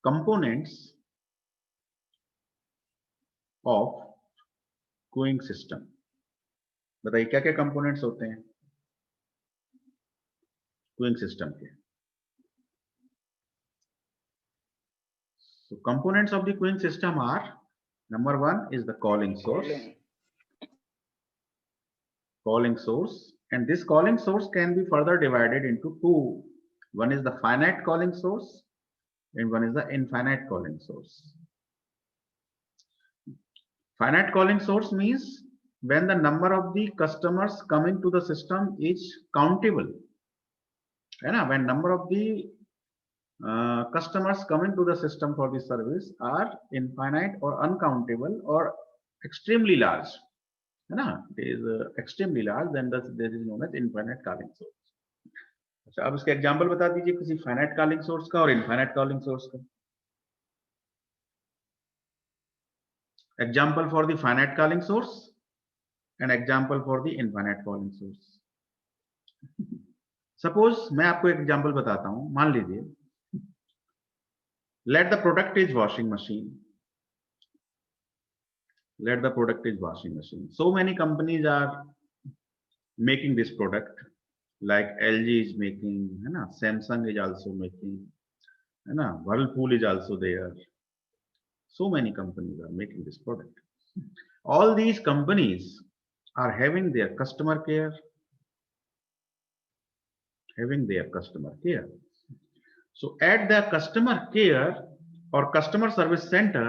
Components of queuing system. बताइए क्या क्या कंपोनेंट्स होते हैं क्यूइंग सिस्टम के। So components of the queuing system are, number one is the calling source, and this calling source can be further divided into two. One is the finite calling source and one is the infinite calling source. Finite calling source means when the number of the customers coming to the system is countable, है ना? When number of the customers coming to the system for the service are infinite or uncountable or extremely large, है ना? It is extremely large, then this is known as infinite calling source. अच्छा, अब इसका example बता दीजिए किसी finite calling source का और इनफाइनाइट कॉलिंग सोर्स का। Example for the finite calling source and example for the infinite calling source. Suppose मैं आपको एक एग्जांपल बताता हूं, मान लीजिए let the product is washing machine, let the product is washing machine. So many companies are making this product, like LG is making, है ना? Samsung is also making, है ना? Whirlpool is also there. So many companies are making this product. All these companies are having their customer care, So at the customer care or customer service center,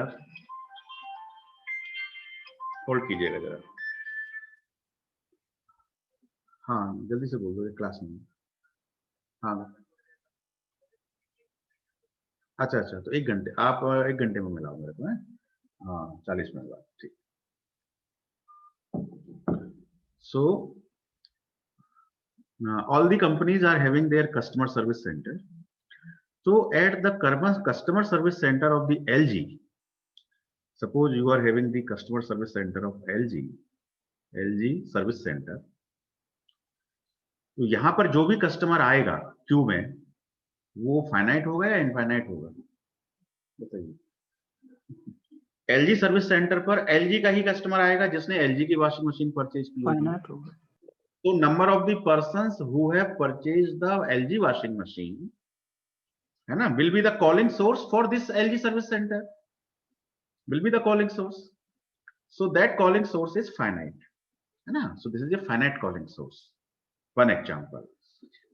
hold कीजिएगा जरा, हाँ जल्दी से बोल दो class में। हाँ अच्छा अच्छा, तो 1 घंटे, आप 1 घंटे में मिलाऊंगा तो, हाँ 40 मिनट बाद, ठीक। So all the companies are having their customer service center. So at the customer service center of the LG, suppose you are having the customer service center of LG service center, तो यहां पर जो भी customer आएगा Q में, वो finite होगा या इनफाइनाइट होगा, बताइए। एलजी सर्विस सेंटर पर एलजी का ही कस्टमर आएगा जिसने एलजी की वॉशिंग मशीन परचेज की होगी, तो number of the persons who have purchased the LG washing machine, है ना, will be the calling source for this LG service center, will be the calling source. So that calling source is finite, है ना? So this is a finite calling source, one example.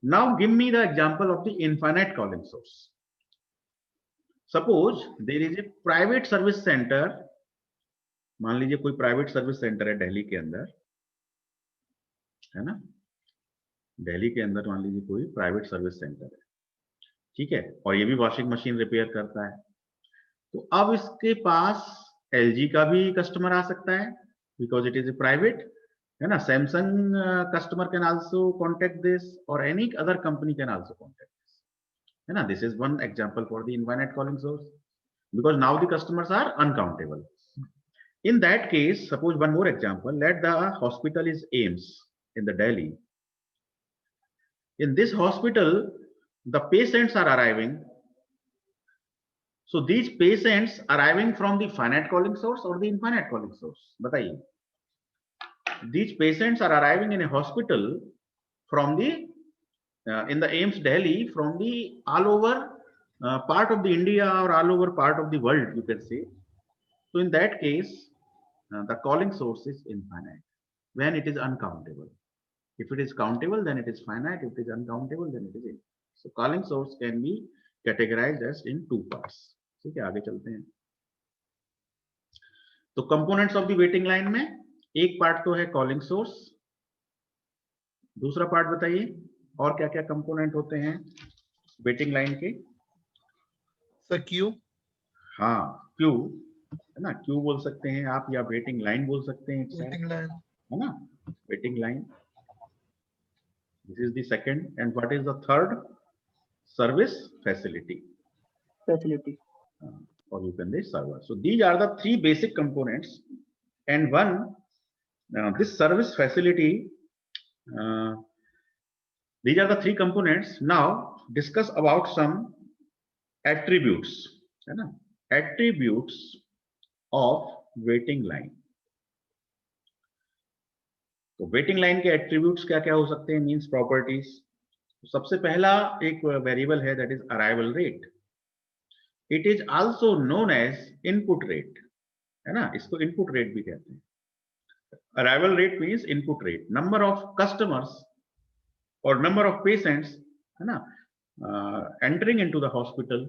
Now give me the example of the infinite calling source. Suppose there is a private service center, मान लीजिए कोई private service centre है दिल्ली के अंदर, है ना? दिल्ली के अंदर मान लीजिए कोई प्राइवेट सर्विस सेंटर है, ठीक है, और ये भी वॉशिंग मशीन रिपेयर करता है, तो अब इसके पास एलजी का भी कस्टमर आ सकता है, because it is a private, है ना? Samsung customer can also contact this or any other company can also contact this, है ना? This is one example for the infinite calling source, because now the customers are uncountable. In that case, suppose one more example, let the hospital is AIIMS in the Delhi. In this hospital, the patients are arriving. So these patients arriving from the finite calling source or the infinite calling source? बताइए. These patients are arriving in a hospital from the in the AIIMS Delhi from the all over part of the India or all over part of the world, you can say. So in that case, the calling source is infinite when it is uncountable. If it is countable, then it is finite. If it is uncountable, then it is infinite. So calling source can be categorized as in two parts. ठीक है, आगे चलते हैं. तो components of the waiting line में एक part तो है कॉलिंग सोर्स, दूसरा पार्ट बताइए और क्या क्या कंपोनेंट होते हैं वेटिंग लाइन के. सर क्यू, हाँ क्यू, है ना? क्यू बोल सकते हैं आप या वेटिंग लाइन बोल सकते हैं, वेटिंग लाइन, है ना? Waiting line. This is the second. And what is the third? Service facility. Or you can say server. So these are the three basic components. And one, this service facility, these are the three components. Now discuss about some attributes है ना, attributes of waiting line. तो waiting line के attributes क्या क्या हो सकते हैं, means properties. सबसे पहला एक वेरिएबल है, that is arrival rate. It is also known as input rate, है ना, इसको इनपुट रेट भी कहते हैं। Arrival rate means input rate, number of customers और नंबर ऑफ पेशेंट्स, है ना, entering into the hospital,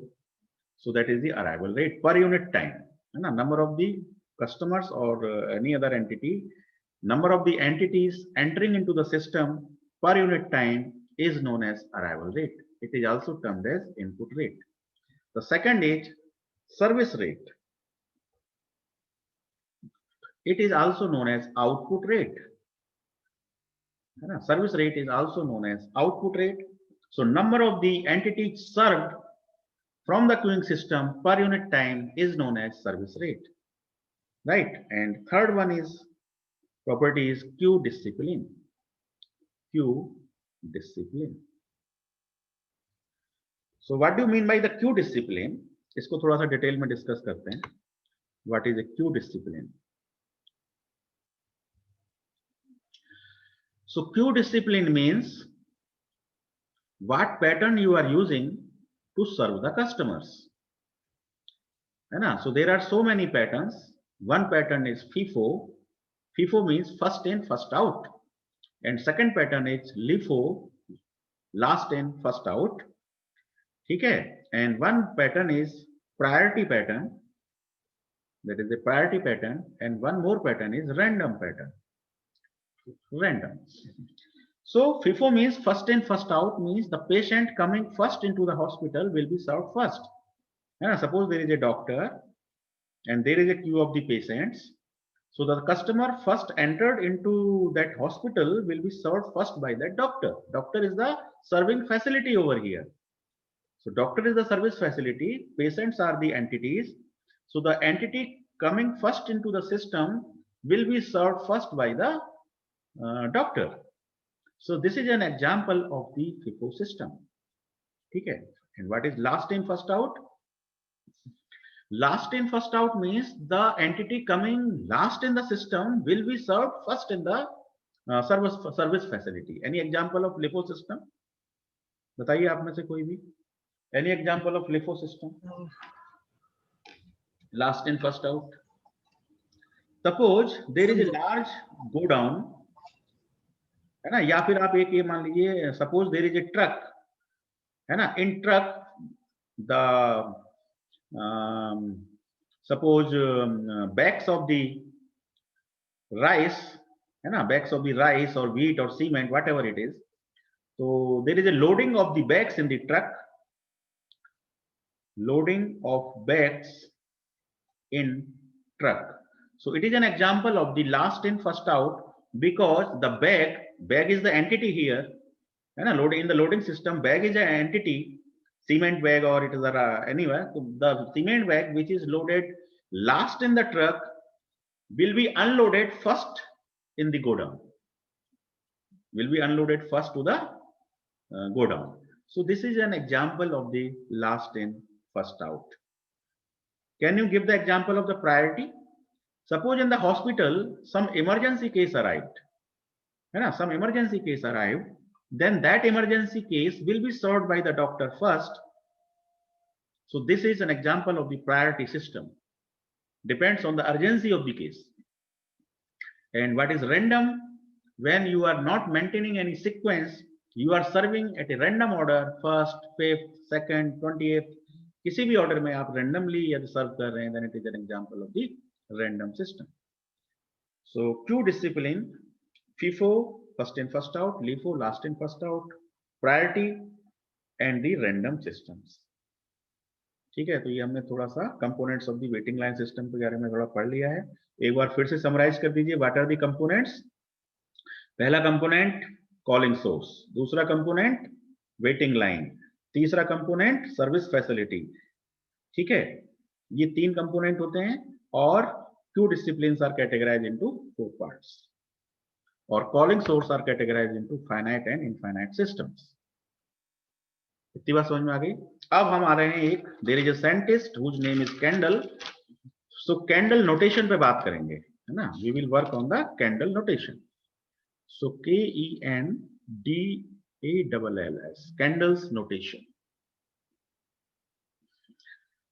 so that is the arrival rate per unit time, है ना, number of the customers or any other entity, number of the entities entering into the system per unit time is known as arrival rate. It is also termed as input rate. The second is service rate. It is also known as output rate. Service rate is also known as output rate. So number of the entities served from the queuing system per unit time is known as service rate. Right, and third one is property is queue discipline. Queue discipline. So what do you mean by the queue discipline? इसको थोड़ा सा detail में discuss करते हैं. What is a queue discipline? So queue discipline means what pattern you are using to serve the customers. है ना? So there are so many patterns. One pattern is FIFO. FIFO means first in, first out. And second pattern is LIFO, last in, first out. ठीक है? And one pattern is priority pattern. That is a priority pattern. And one more pattern is random pattern. Random. So FIFO means first in, first out, means the patient coming first into the hospital will be served first. And suppose there is a doctor and there is a queue of the patients. So the customer first entered into that hospital will be served first by that doctor. Doctor is the serving facility over here. So doctor is the service facility, patients are the entities. So the entity coming first into the system will be served first by the doctor. So this is an example of the FIFO system. Okay. And what is last in, first out? Last in, first out means the entity coming last in the system will be served first in the service facility. Any example of LIFO system? बताइए आप में से कोई भी. Any example of LIFO system? Last in, first out. Suppose there is a large go down, है ना, या फिर आप एक ये मान लीजिए, suppose there is a truck, है ना, in truck the suppose bags of the rice, है ना, bags of the rice or wheat or cement, whatever it is. So there is a loading of the bags in the truck. Loading of bags in truck. So it is an example of the last in, first out, because the bag is the entity here. And loading in the loading system, bag is an entity, cement bag or it is anywhere. So the cement bag which is loaded last in the truck will be unloaded first in the go down. Will be unloaded first to the go down. So this is an example of the last in, first out. Can you give the example of the priority? Suppose in the hospital some emergency case arrived, some emergency case arrived, then that emergency case will be served by the doctor first. So this is an example of the priority system. Depends on the urgency of the case. And what is random? When you are not maintaining any sequence, you are serving at a random order, first, fifth, second, 20th. किसी भी order में आप randomly यदि सर्व कर रहे हैं, then it is an example of the random system. So queue discipline, FIFO, first in, first out, LIFO, last in, first out, priority, and the random systems. ठीक है, तो ये हमने थोड़ा सा components of the waiting line system के बारे में थोड़ा पढ़ लिया है. एक बार फिर से समराइज कर दीजिए. What are the components? पहला कंपोनेंट कॉलिंग सोर्स, दूसरा कंपोनेंट वेटिंग लाइन, तीसरा कंपोनेंट सर्विस फैसिलिटी. ठीक है, ये तीन कंपोनेंट होते हैं. और queue disciplines are categorised into 4 parts, और calling source are categorised into finite and infinite systems. इतनी बात समझ में आ गई। अब हम आ रहे हैं एक, there is a scientist whose name is Kendall. So Kendall notation पे बात करेंगे, है ना। We will work on the Kendall notation. So KENDALLS, Kendall's notation.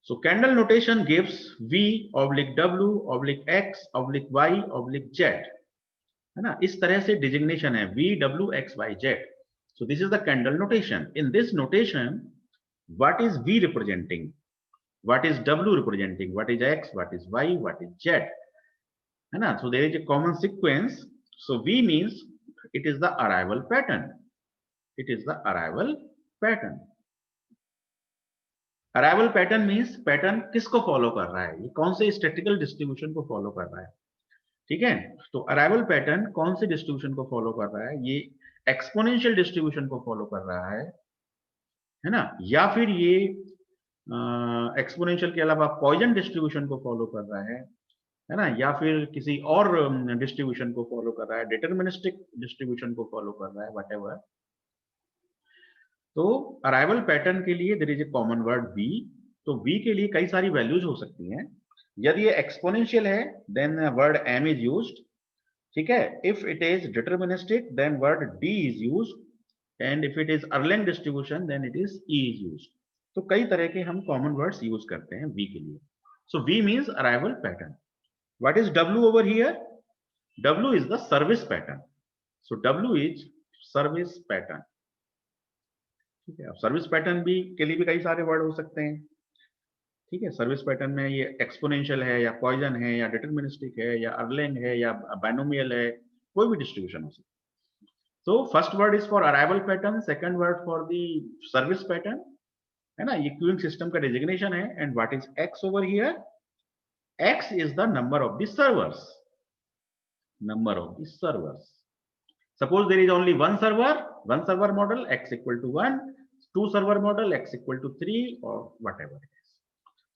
So candle notation gives V oblique W oblique X oblique Y oblique Z, है ना। इस तरह से डिजिग्नेशन है V W X Y Z. So this is the candle notation. In this notation, what is V representing? What is W representing? What is X? What is Y? What is Z? है ना. So there is a common sequence. So V means it is the arrival pattern. It is the arrival pattern. Arrival pattern means pattern किसको follow कर रहा है, ये कौन से statistical distribution को फॉलो कर रहा है, ठीक है। तो अराइवल पैटर्न कौन से डिस्ट्रीब्यूशन को फॉलो कर रहा है, ये एक्सपोनेंशियल डिस्ट्रीब्यूशन को फॉलो कर रहा है ना, या फिर ये एक्सपोनेंशियल के अलावा पॉइजन डिस्ट्रीब्यूशन को फॉलो कर रहा है ना, या फिर किसी और डिस्ट्रीब्यूशन को फॉलो कर रहा है, डिटरमिनिस्टिक डिस्ट्रीब्यूशन को फॉलो कर रहा है, व्हाटएवर। तो अराइवल पैटर्न के लिए there is a common word v। तो v के लिए कई सारी वैल्यूज हो सकती हैं। यदि ये एक्सपोनेंशियल है then word m is used, ठीक है। If it is deterministic then word d is used, and if it is Erlang distribution then it is e is used. तो कई तरह के हम कॉमन वर्ड्स यूज करते हैं v के लिए। सो v means arrival pattern. What is w over here? w is the service pattern. So w is service pattern, ठीक है। अब सर्विस पैटर्न भी के लिए भी कई सारे वर्ड हो सकते हैं, ठीक है। सर्विस पैटर्न में ये एक्सपोनेंशियल है या पॉइजन है या डिटरमिनिस्टिक है या अर्लेंग है या बाइनोमियल है, कोई भी डिस्ट्रीब्यूशन हो सकता है। तो first word is for arrival pattern, second word for the service pattern, है ना। ये क्यूइंग सिस्टम का डेजिग्नेशन है। And what is x over here? X is the number of the servers, number of the servers. Suppose there is only one server model, x equal to 1, two server model, x equal to 3, or whatever it is.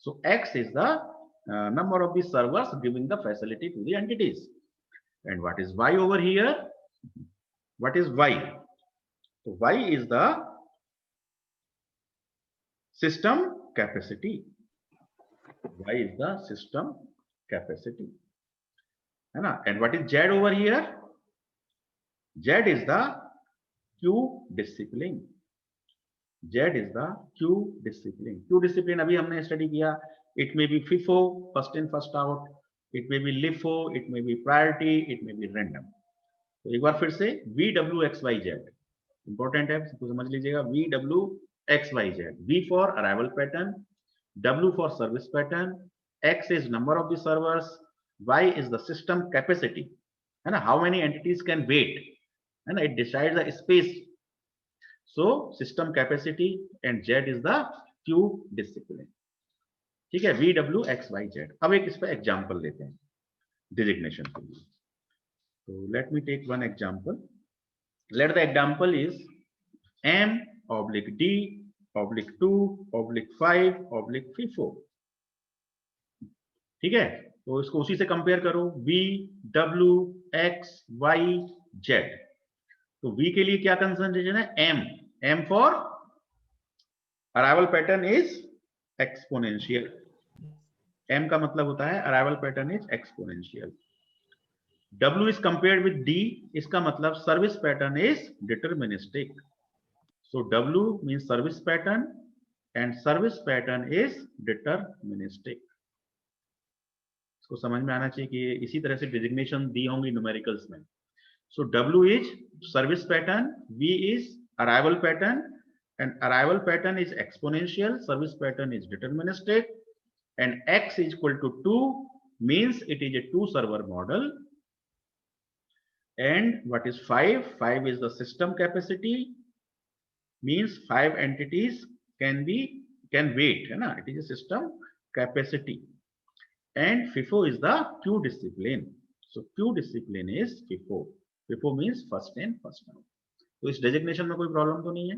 So x is the number of the servers giving the facility to the entities. And what is y over here? What is y? So y is the system capacity. Y is the system capacity. And what is z over here? Z is the Q discipline. Z is the Q discipline. Q discipline अभी हमने study किया. It may be FIFO, first in first out. It may be LIFO. It may be priority. It may be random. तो एक बार फिर से VWXYZ important है, सबको समझ लीजिएगा। VWXYZ. V for arrival pattern, W for service pattern, X is number of the servers, Y is the system capacity, है ना, how many entities can wait, and it decides the space. So system capacity and Z is the Q discipline, ठीक है। VWXYZ. अब एक इस पर example लेते हैं डिजिग्नेशन के लिए। तो let me take one example. Let the example is M oblique D oblique 2 oblique 5 oblique FIFO, ठीक है। तो इसको उसी से कंपेयर करो, V W X Y Z। तो V के लिए क्या कंसंट्रेशन है? M. M for arrival pattern is exponential. M का मतलब होता है arrival pattern is exponential. W is compared with D, इसका मतलब service pattern is deterministic. So W means service pattern and service pattern is deterministic. इसको समझ में आना चाहिए कि इसी तरह से डिजिग्नेशन दी होंगी न्यूमेरिकल्स में। So W is service pattern, V is arrival pattern, and arrival pattern is exponential, service pattern is deterministic, and X is equal to 2 means it is a two server model. And what is 5? 5 is the system capacity, means 5 entities can wait, है ना, it is a system capacity. And FIFO is the Q discipline. So Q discipline is FIFO. FIFO means first in first out. तो इस designation में कोई problem तो नहीं है।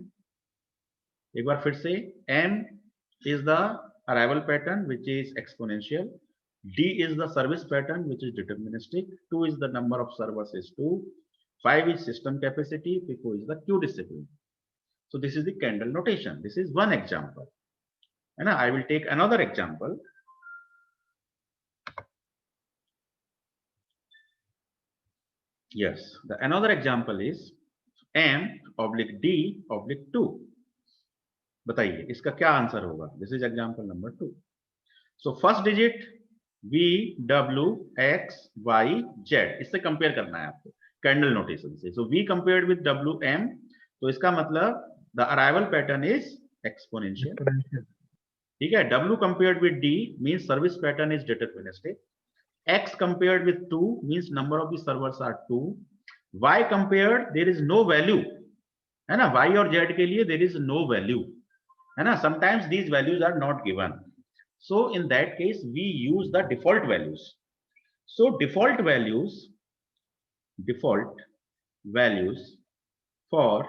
एक बार फिर से, M is the arrival pattern which is exponential, D is the service pattern which is deterministic, 2 is the number of servers is 2, 5 is system capacity, FIFO is the Q discipline. So this is the candle notation. This is one example. And I will take another example. Yes, another example is M/D/2. बताइए इसका क्या answer होगा? This is example number 2. So first digit V, W, X, Y, Z. इससे compare करना है आपको candle notation से. So V compared with W, M. तो इसका मतलब the arrival pattern is exponential. ठीक है. W compared with D means service pattern is deterministic. X compared with 2 means number of the servers are 2. Y compared there is no value, है ना. Y और Z के लिए there is no value, है ना. Sometimes these values are not given. So in that case we use the default values. So default values for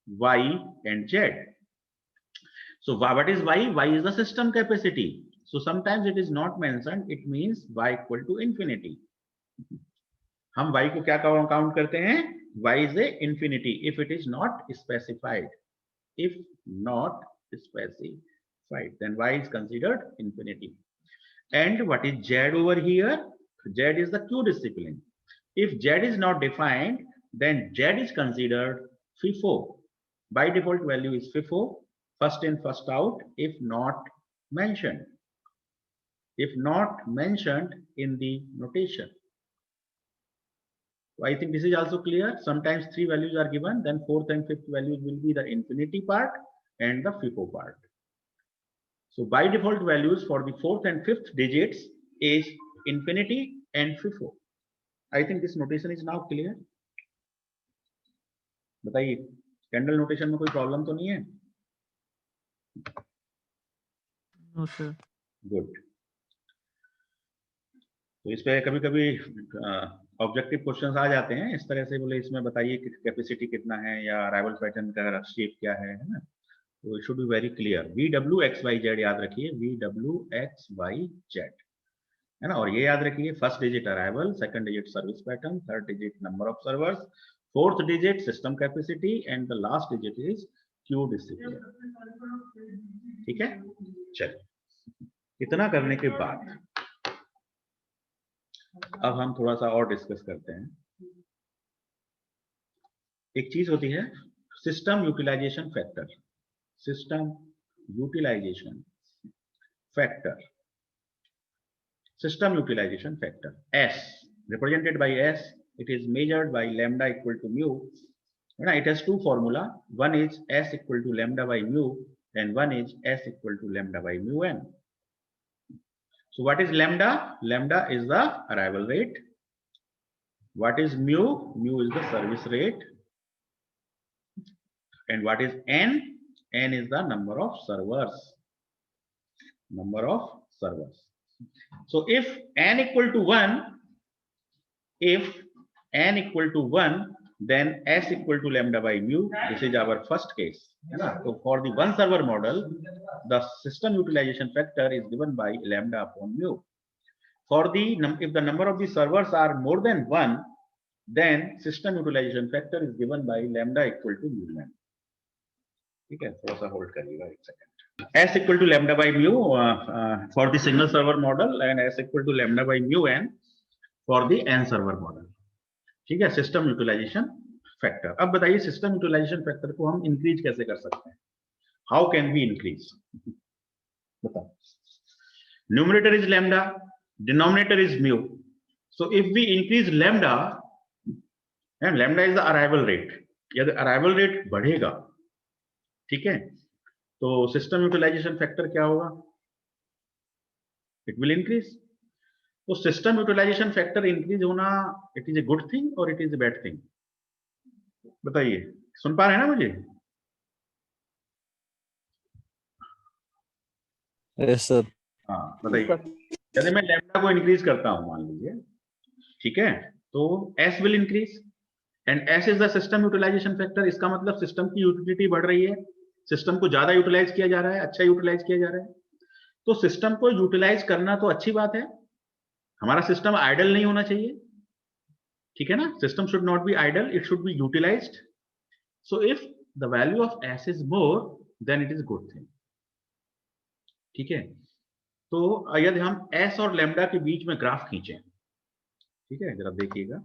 Y and Z. So what is Y? Y is the system capacity. So sometimes it is not mentioned. It means Y equal to infinity. हम Y को क्या count करते हैं? Y is a infinity if it is not specified. If not specified, then Y is considered infinity. And what is Z over here? Z is the Q discipline. If Z is not defined, then Z is considered FIFO. By default value is FIFO, first in, first out, if not mentioned. If not mentioned in the notation. So I think this is also clear. Sometimes 3 values are given, then 4th and 5th values will be the infinity part and the FIFO part. So by default values for the 4th and 5th digits is infinity and FIFO. I think this notation is now clear. बताइए Kendall notation में कोई problem तो नहीं है? No sir. Good. तो इस पे कभी-कभी ऑब्जेक्टिव क्वेश्चंस आ जाते हैं इस तरह से, बोले इसमें बताइए कि कैपेसिटी कितना है या अराइवल पैटर्न का शेप क्या है ना. तो it should be very clear. VWXYZ याद रखिए, VWXYZ, है ना. और ये याद रखिए first digit arrival, second digit service pattern, third digit number of servers, fourth digit system capacity and the last digit is Q discipline. ठीक है. चलिए इतना करने के बाद अब हम थोड़ा सा और डिस्कस करते हैं. एक चीज होती है system utilisation factor. System utilisation factor. System utilization factor S, represented by S. It is measured by lambda equal to mu. It has two formula. One is S equal to lambda by mu and one is S equal to lambda by mu n. So what is lambda? Lambda is the arrival rate. What is mu? Mu is the service rate. And what is n? N is the number of servers. Number of servers. So if n equal to 1, then S equal to lambda by mu. This is our first case. So for the one server model, the system utilization factor is given by lambda upon mu. For the if the number of the servers are more than 1, then system utilization factor is given by lambda equal to mu n. ठीक है, थोड़ा सा hold करिएगा एक second. S equal to lambda by mu for the single server model and S equal to lambda by mu n for the n server model. ठीक है. System utilisation factor. अब बताइए सिस्टम यूटिलाइजेशन फैक्टर को हम increase कैसे कर सकते हैं? How can we increase? बताओ. Numerator is lambda, denominator is mu. So if we increase lambda, and lambda is the arrival rate, यदि अराइवल रेट बढ़ेगा, ठीक है, तो सिस्टम यूटिलाइजेशन फैक्टर क्या होगा? It will increase. तो सिस्टम यूटिलाइजेशन फैक्टर इंक्रीज होना, it is a good thing or it is a bad thing? बताइए. सुन पा रहे हैं ना मुझे? Yes sir. हाँ बताइए. यदि मैं लैम्डा को इंक्रीज करता हूं मान लीजिए, ठीक है, तो S will increase and S is the system utilisation factor. इसका मतलब सिस्टम की यूटिलिटी बढ़ रही है, सिस्टम को ज्यादा यूटिलाइज किया जा रहा है, अच्छा यूटिलाइज किया जा रहा है. तो सिस्टम को यूटिलाइज करना तो अच्छी बात है. हमारा सिस्टम आइडल नहीं होना चाहिए, ठीक है ना. System should not be idle, it should be utilized. So if the value of s is more, then it is good thing. ठीक है, तो यदि हम s और लैम्डा के बीच में ग्राफ खींचें, ठीक है, जरा देखिएगा,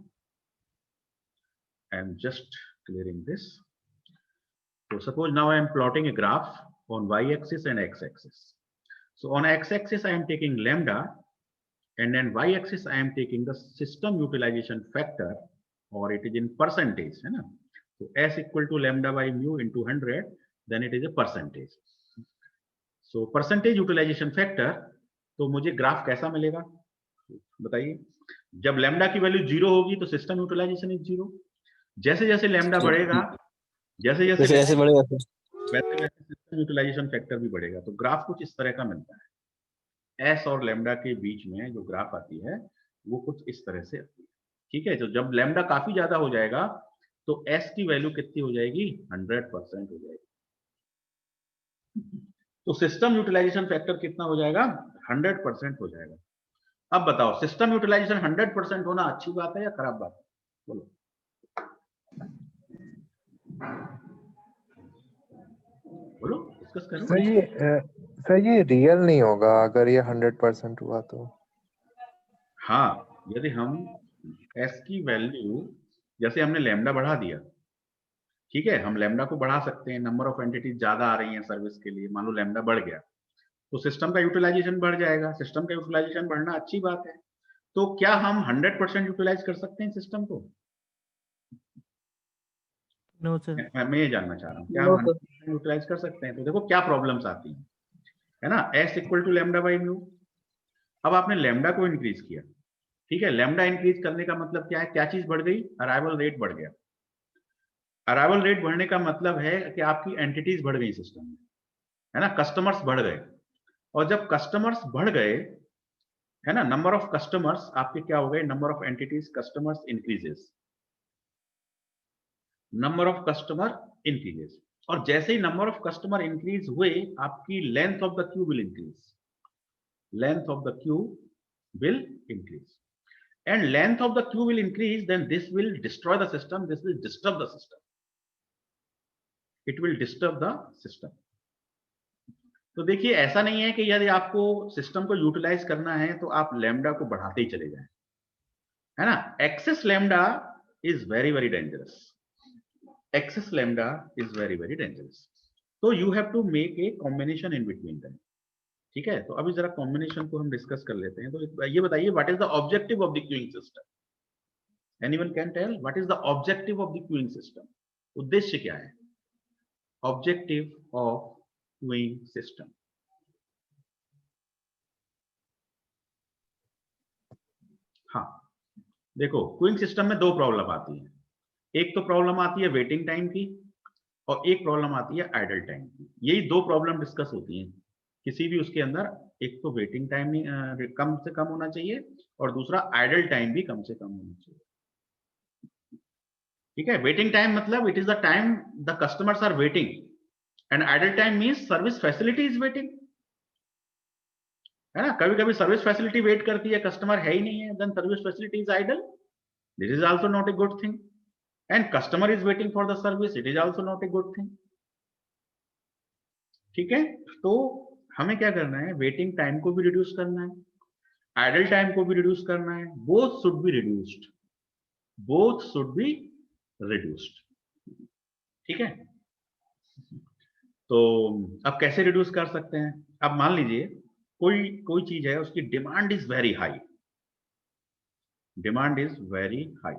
I am just clearing this. So suppose now I am plotting a graph on y-axis and x-axis. So on x-axis I am taking lambda, and then y-axis I am taking the system utilization factor, or it is in percentage, है ना? So s equal to lambda by mu into 100, then it is a percentage. So percentage utilization factor, तो मुझे graph कैसा मिलेगा बताइए. जब lambda की value 0 होगी तो सिस्टम यूटिलाइजेशन इज 0. जैसे जैसे लैम्डा बढ़ेगा, जैसे जैसे जैसे जैसे बढ़ेगा वैसे वैसे सिस्टम यूटिलाइजेशन फैक्टर भी बढ़ेगा. तो ग्राफ कुछ इस तरह का मिलता है. एस और लैम्डा के बीच में जो ग्राफ आती है वो कुछ इस तरह से आती है. ठीक है, तो जब लैम्डा काफी ज्यादा हो जाएगा तो एस की वैल्यू कितनी हो जाएगी, 100% हो जाएगी. तो सिस्टम यूटिलाइजेशन फैक्टर कितना हो जाएगा, 100% हो जाएगा. अब बताओ, सिस्टम यूटिलाइजेशन 100% होना अच्छी बात है या खराब बात है, बोलो. बोलो, डिस्कस करो. सर ये रियल नहीं होगा अगर ये 100% हुआ तो. हाँ, यदि हम s की वैल्यू, जैसे हमने लैम्डा बढ़ा दिया, ठीक है, हम लैम्डा को बढ़ा सकते हैं, नंबर ऑफ एंटिटीज ज्यादा आ रही हैं सर्विस के लिए, मान लो लैम्डा बढ़ गया तो सिस्टम का यूटिलाइजेशन बढ़ जाएगा. सिस्टम का यूटिलाइजेशन बढ़ना अच्छी बात है. तो क्या हम 100% यूटिलाइज कर सकते हैं सिस्टम को? No sir. मैं ये जानना चाह रहा हूँ, क्या हम 100% यूटिलाइज कर सकते हैं? तो देखो क्या प्रॉब्लम्स आती हैं, है ना. s equal to lambda by mu. अब आपने लैम्डा को इंक्रीज किया, ठीक है. लैम्डा इंक्रीज करने का मतलब क्या है, क्या चीज बढ़ गई, अराइवल रेट बढ़ गया. अराइवल रेट बढ़ने का मतलब है कि आपकी एंटिटीज बढ़ गई सिस्टम में, है ना. कस्टमर्स बढ़ गए, और जब कस्टमर्स बढ़ गए, है ना, नंबर ऑफ कस्टमर्स आपके क्या हो गए, number of entities customers increases, number of customer increases. और जैसे ही नंबर ऑफ कस्टमर इंक्रीज हुए, आपकी length of the Q will increase. Length of the Q will increase, and length of the queue will increase, then this will destroy the system, this will disturb the system, it will disturb the system. तो देखिए, ऐसा नहीं है कि यदि आपको system को utilise करना है तो आप लैम्डा को बढ़ाते ही चले जाएं, है ना. Excess lambda is very very dangerous. Excess lambda is very very dangerous. तो you have to make a combination in between them. ठीक है, तो अभी जरा कॉम्बिनेशन को हम डिस्कस कर लेते हैं. तो ये बताइए, what is the objective of the queuing system? Anyone can tell what is the objective of the queuing system? उद्देश्य क्या है? Objective of queuing system. हाँ, देखो, क्यूइंग सिस्टम में दो प्रॉब्लम आती है. एक तो प्रॉब्लम आती है वेटिंग टाइम की, और एक प्रॉब्लम आती है आइडल टाइम की. यही दो प्रॉब्लम डिस्कस होती हैं किसी भी उसके अंदर. एक तो वेटिंग टाइम कम से कम होना चाहिए, और दूसरा आइडल टाइम भी कम से कम होना चाहिए. ठीक है, वेटिंग टाइम मतलब it is the time the customers are waiting, and idle time means service facility is waiting, है ना. कभी कभी सर्विस फैसिलिटी वेट करती है, कस्टमर है ही नहीं है, then service facility is idle. This is also not a good thing. And customer is waiting for the service, it is also not a good thing. ठीक है, तो हमें क्या करना है, वेटिंग टाइम को भी रिड्यूस करना है, आइडल टाइम को भी रिड्यूस करना है. Both should be reduced, both should be reduced. ठीक है, तो अब कैसे रिड्यूस कर सकते हैं? अब मान लीजिए कोई चीज है, उसकी demand is very high, demand is very high,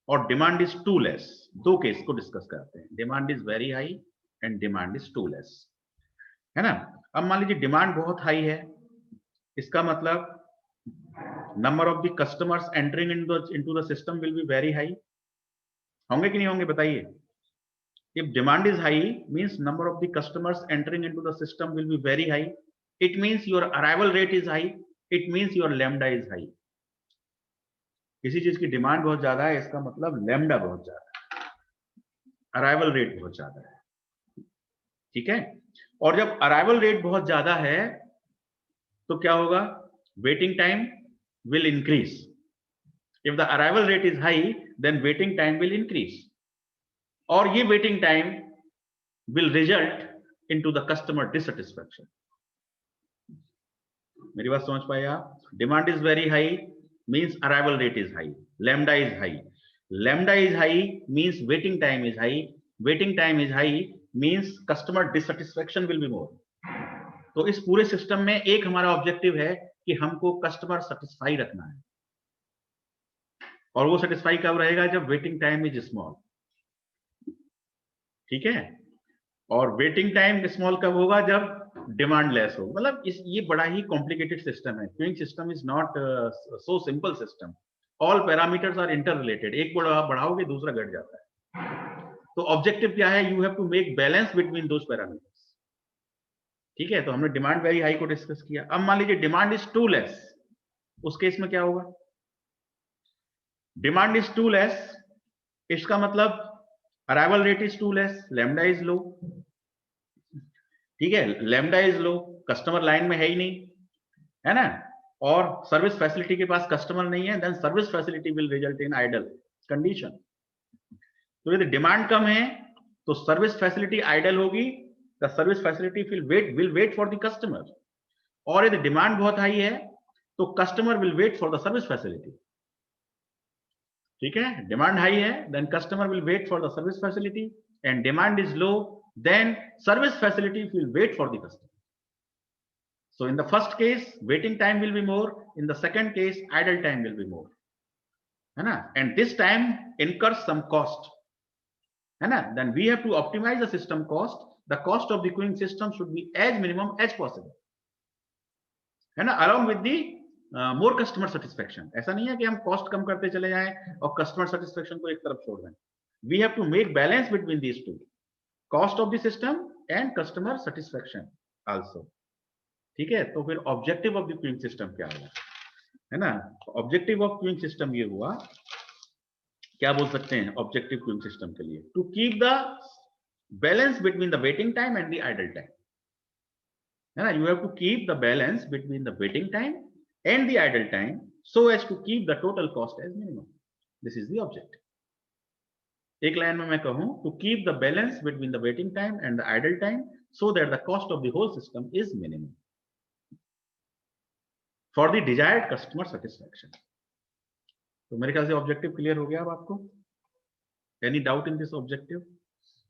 और डिमांड इज टू लेस. दो केस को डिस्कस करते हैं, demand is very high and demand is too less, है ना. अब मान लीजिए डिमांड बहुत हाई है, इसका मतलब number of the customers entering into the system will be very high. होंगे कि नहीं होंगे, बताइए. If demand is high, means number of the customers entering into the system will be very high. It means your arrival rate is high. It means your lambda is high. किसी चीज की demand बहुत ज्यादा है, इसका मतलब lambda बहुत ज्यादा है, अराइवल रेट बहुत ज्यादा है. ठीक है, और जब अराइवल रेट बहुत ज्यादा है तो क्या होगा, waiting time will increase. If the arrival rate is high, then waiting time will increase. और ये waiting time will result into the customer dissatisfaction. मेरी बात समझ पाए आप? Demand is very high means arrival rate is high, lambda is high, lambda is high means waiting time is high, waiting time is high means customer dissatisfaction will be more. तो इस पूरे system में एक हमारा objective है कि हमको customer satisfy रखना है, और वो सेटिस्फाई कब रहेगा? जब वेटिंग टाइम इज स्मॉल। ठीक है, और वेटिंग टाइम स्मॉल कब होगा? जब डिमांड लेस हो। मतलब ये बड़ा ही कॉम्प्लिकेटेड सिस्टम है। Queuing system is not so simple system. All parameters are interrelated, एक बढ़ाओगे दूसरा घट जाता है। तो ऑब्जेक्टिव क्या है? You have to make balance between those parameters. ठीक है, तो हमने डिमांड वेरी हाई को डिस्कस किया। अब मान लीजिए डिमांड इज टू लेस, उस केस में क्या होगा? डिमांड इज टू लेस, इसका मतलब arrival rate is too less, lambda is low. ठीक है, lambda is low, customer line में है ही नहीं, है ना, और सर्विस फैसिलिटी के पास कस्टमर नहीं है, then service facility will result in idle condition. तो यदि डिमांड कम है तो सर्विस फैसिलिटी आइडल होगी, the service facility will wait for the customer. और यदि डिमांड बहुत हाई है तो customer will wait for the service facility. ठीक है, डिमांड हाई है then customer will wait for the service facility, and demand is low then service facility will wait for the customer. So in the first case waiting time will be more, in the second case idle time will be more, है ना, and this time incurs some cost, है ना, then we have to optimize the system cost. The cost of the queuing system should be as minimum as possible, है ना, along with the more customer satisfaction. ऐसा नहीं है कि हम cost कम करते चले जाएं और customer satisfaction को एक तरफ छोड़ दें. We have to make balance between these two, cost of the system and customer satisfaction also. ठीक है, तो फिर objective of the queuing system क्या होगा, है ना? ऑब्जेक्टिव ऑफ क्यूइंग सिस्टम ये हुआ, क्या बोल सकते हैं ऑब्जेक्टिव क्यूइंग सिस्टम के लिए? To keep the balance between the waiting time and the idle time, है ना? You have to keep the balance between the waiting time and the idle time so as to keep the total cost as minimum. This is the objective. एक line में मैं कहूं, to keep the balance between the waiting time and the idle time so that the cost of the whole system is minimum for the desired customer satisfaction. तो मेरे ख्याल से objective clear हो गया अब आपको. Any doubt in this objective?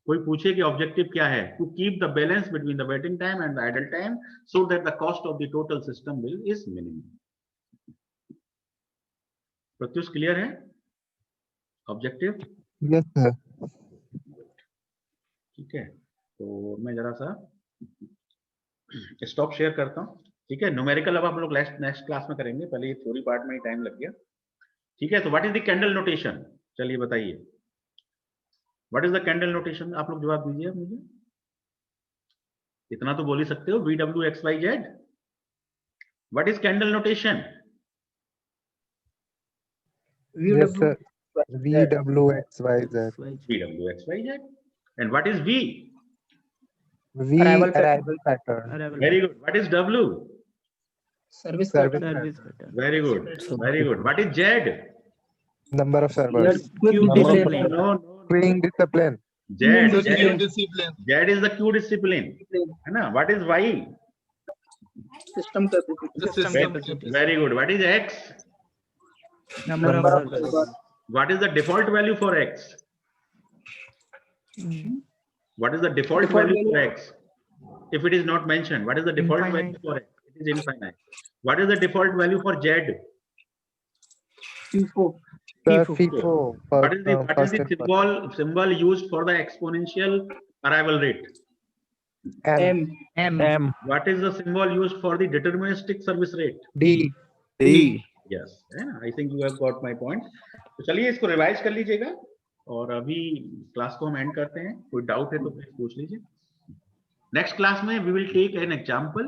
कोई पूछे कि ऑब्जेक्टिव क्या है? To keep the balance between the waiting time and the idle time so that the cost of the total system will is minimum. Pratyush clear है ऑब्जेक्टिव? Yes sir. ठीक है, तो मैं जरा सा स्टॉप शेयर करता हूं. ठीक है, न्यूमेरिकल अब आप लोग नेक्स्ट क्लास में करेंगे, पहले ये थ्योरी पार्ट में ही टाइम लग गया. ठीक है, तो what is the Kendall notation? चलिए बताइए, what is the Kendall notation? आप लोग जवाब दीजिए मुझे. इतना तो बोल ही सकते हो, VWXYZ. What is candle notation? Yes sir. VWXYZ. VWXYZ. And what is V? V Arrival arrival pattern. Very good. What is W? Service Service pattern. pattern. Very good. Very good. What is Z? Number of servers. Queue No, discipline. no. Queuing discipline. Z is the queue discipline. है ना? What is Y? System capacity. Very good. What is X? Number of servers. What is the default value for X? What is the default value for X? If it is not mentioned, what is the default value for X? It is infinite. What is the default value for Z? FIFO. Sir, FIFO. FIFO. What is the symbol used for the exponential arrival rate? M. M. What is the symbol used for the deterministic service rate? D. D. Yes, I think you have got my point. तो चलिए इसको revise कर लीजिएगा और अभी class को हम and करते हैं. कोई डाउट है तो प्लीज पूछ लीजिए. नेक्स्ट क्लास में we will take an example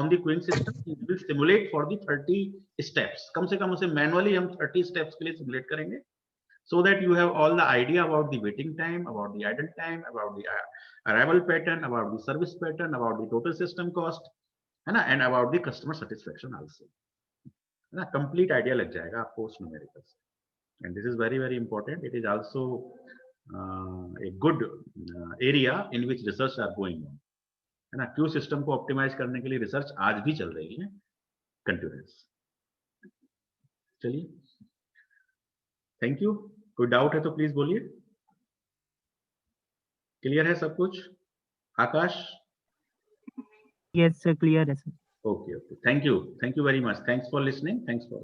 on the queuing system. We will simulate for the 30 steps. कम से कम उसे मैनुअली हम 30 स्टेप्स के लिए सिमुलेट करेंगे, so that you have all the idea about the waiting time, about the idle time, about the arrival pattern, about the service pattern, about the total system cost, है ना, and about the customer satisfaction also. है ना, complete idea लग जाएगा आपको उस numerical से. And this is very very important. It is also a good area in which research are going on, है ना. क्यू सिस्टम को ऑप्टिमाइज करने के लिए रिसर्च आज भी चल रही है कंटिन्यूअस. चलिए, थैंक यू. कोई डाउट है तो प्लीज बोलिए. क्लियर है सब कुछ? आकाश? Yes, sir. Clear है sir. Okay. Thank you very much. Thanks for listening. Thanks for